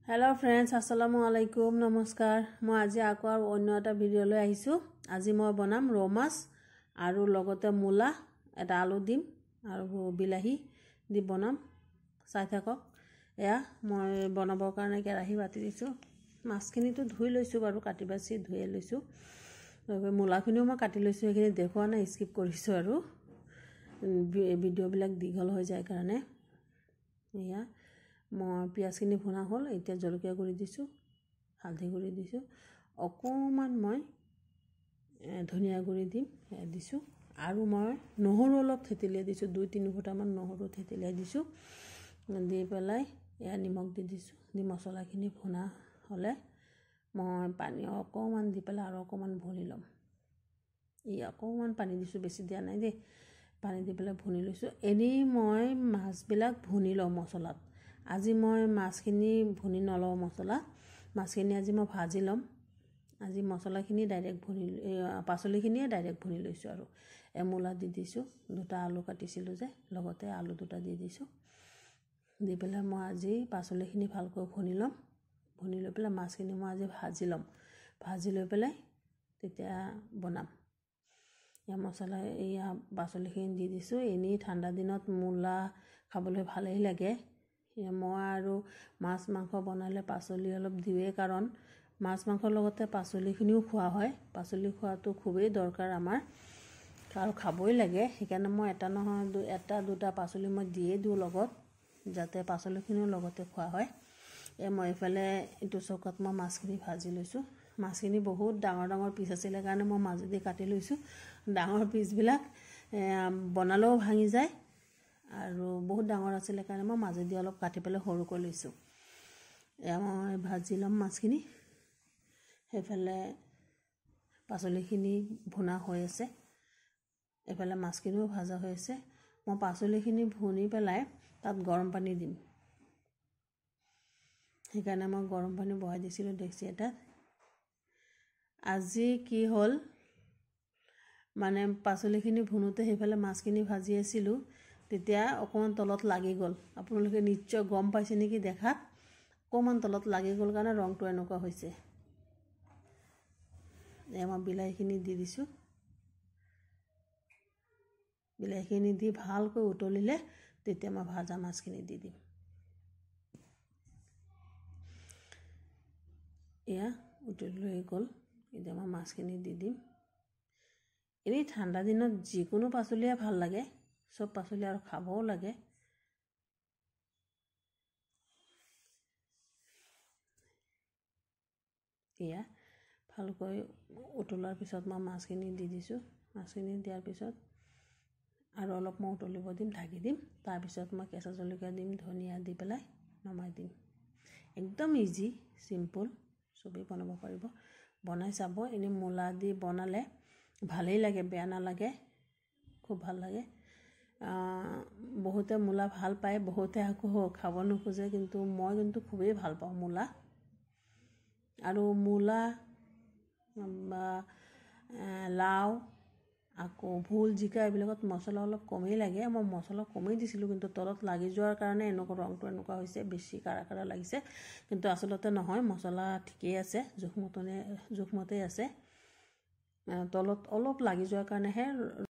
hello friends अस्सलामु अलैकुम नमस्कार मैं आज आको अन्य एटा भिडिओ লৈ আহিছো আজি মই বনাম ৰৌ মাছ আৰু লগতে মূলা এটা আলু দিম আৰু বিলাহী দি বনাম চাই থাকক এয়া মই বনাবৰ কাৰণে কেৰাহী বাতি দিছো মাছখিনি তো ধুই লৈছো বাৰু কাটি বাছি ধুই লৈছো আৰু মূলাখিনিও মই কাটি লৈছো এখিনি দেখুৱা না স্কিপ কৰিছো আৰু ভিডিও বিলাক দীঘল হৈ যায় কাৰণে এয়া মই পিয়াজখিনি ভুনা হল এতিয়া জলকীয়া গুৰি দিছো হালধি গুৰি দিছো অকমান মই ধনিয়া গুৰি দিছো আৰু মই নহৰু অলপ থেতেলিয়াই দিছো 2-3 ফুটামান নহৰু থেতেলিয়াই দিছো দি পেলাই এয়া নিমখ দিছো দি মছলাখিনি ভুনা হলে মই পানী অকমান দি পেলাই আৰু অকমান ভুনি লম ই অকমান পানী দিছো বেছি দিয়া নাই দে পানী দি পেলাই ভুনি লৈছো এনি মই মাছবিলাক ভুনি লম মছলাত আজি মই মাছখিনি ভুনি নলও মছলা মাছখিনি আজি মই ভাজি লম আজি মছলাখিনি ডাইৰেক্ট ভুনি পাচলিখিনি ডাইৰেক্ট ভুনি লৈছো আৰু এমুলা দি দিছো দুটা আলু কাটিছিলো যে লগতে আলু দুটা দি দিছো দি পেলাই মই আজি পাচলিখিনি ভালকৈ ভুনি লম ভুনি লৈ পেলাই মাছখিনি মই আজি ভাজি লৈ পেলাই তেতিয়া বনাম या মছলা ইয়া পাচলিখিনি দি দিছো এনি ঠাণ্ডা দিনত মূলা খাবলৈ ভালেই লাগে মই আৰু মাছ মাংস বনালে পাচলি অলপ দিৱে কাৰণ মাছ মাংসৰ লগতে পাচলিখিনিও খোৱা হয় পাচলি খোৱাটো খুবেই দৰকাৰ আমাৰ আৰু খাবই লাগে সেইকাৰণে মই এটা নহয় এটা দুটা পাচলি মই দিয়ে দিও লগত যাতে পাচলিখিনিও লগতে খোৱা হয় মই এফালে ইটো চকাত মই মাছখিনি ভাজি লৈছো মাছখিনি বহুত ডাঙৰ ডাঙৰ পিস আছিল কাৰণে মই মাজেদি কাটি লৈছো ডাঙৰ পিসবিলাক বনালেও ভাঙি যায় আৰু বহুত ডাঙৰ আছিল কাৰণে মই মাজেদি অলপ কাটি পেলাই সৰু কৰি লৈছো মই ভাজি লম মাছখিনি হেফালে পাচলিখিনি ভুনা হৈ আছে এফালে মাছখিনিও ভাজা হৈ আছে মই পাচলিখিনি ভুনি পেলাই তাত গৰম পানী দিম সেইকাৰণে মই গৰম পানী বহাই দিছিলো ডেক্সি এটা আজি কি হল মানে পাচলিখিনি ভুনুতে হেফালে মাছখিনি ভাজি আছিল তেতিয়া অকমান তলত লাগি গল আপোনালোকে নিশ্চয় গম পাইছে নেকি দেখাত অকমান তলত লাগি গল কাৰণে ৰংটো এনেকুৱা হৈছে এমা বিলাহীখিনি দি দিছো বিলাহীখিনি দি ভালকৈ উতলিলে তেতিয়া মই ভাজা মাছখিনি দি দিম এয়া উতলি গল এতিয়া মই মাছখিনি দি দিম এই ঠাণ্ডা দিনত যিকোনো পাচলিয়ে ভাল লাগে সব পাচলি আৰু খাবও লাগে এয়া ভালকৈ উতলাৰ পিছত মই মাছখিনি দি দিছো মাছখিনি দিয়াৰ পিছত আৰু অলপ মই উতলিব দিম ঢাকি দিম তাৰ পিছত মই কেঁচা জলকীয়া দিম ধনিয়া দি পেলাই নমাই দিম একদম ইজি সিম্পল সবে বনাব পাৰিব বনাই চাব এনে মূলা দি বনালে ভালেই লাগে বেয়া নালাগে খুব ভাল লাগে বহুতে মূলা ভাল পায় বহুতে আকো খাব নোখোজে কিন্তু মই কিন্তু খুবেই ভাল পাওঁ মূলা আৰু মূলা লাও আকো ভুল জিকা এইবিলাকত মছলা অলপ কমেই লাগে মই মছলা কমেই দিছিলো কিন্তু তলত লাগি যোৱাৰ কাৰণে এনেকুৱা ৰংটো এনেকুৱা হৈছে বেছি কাৰা লাগিছে কিন্তু আসলতে নহয় মছলা ঠিকই আছে জুখমতেই আছে তলত অলপ লাগি যোৱাৰ কাৰণেহে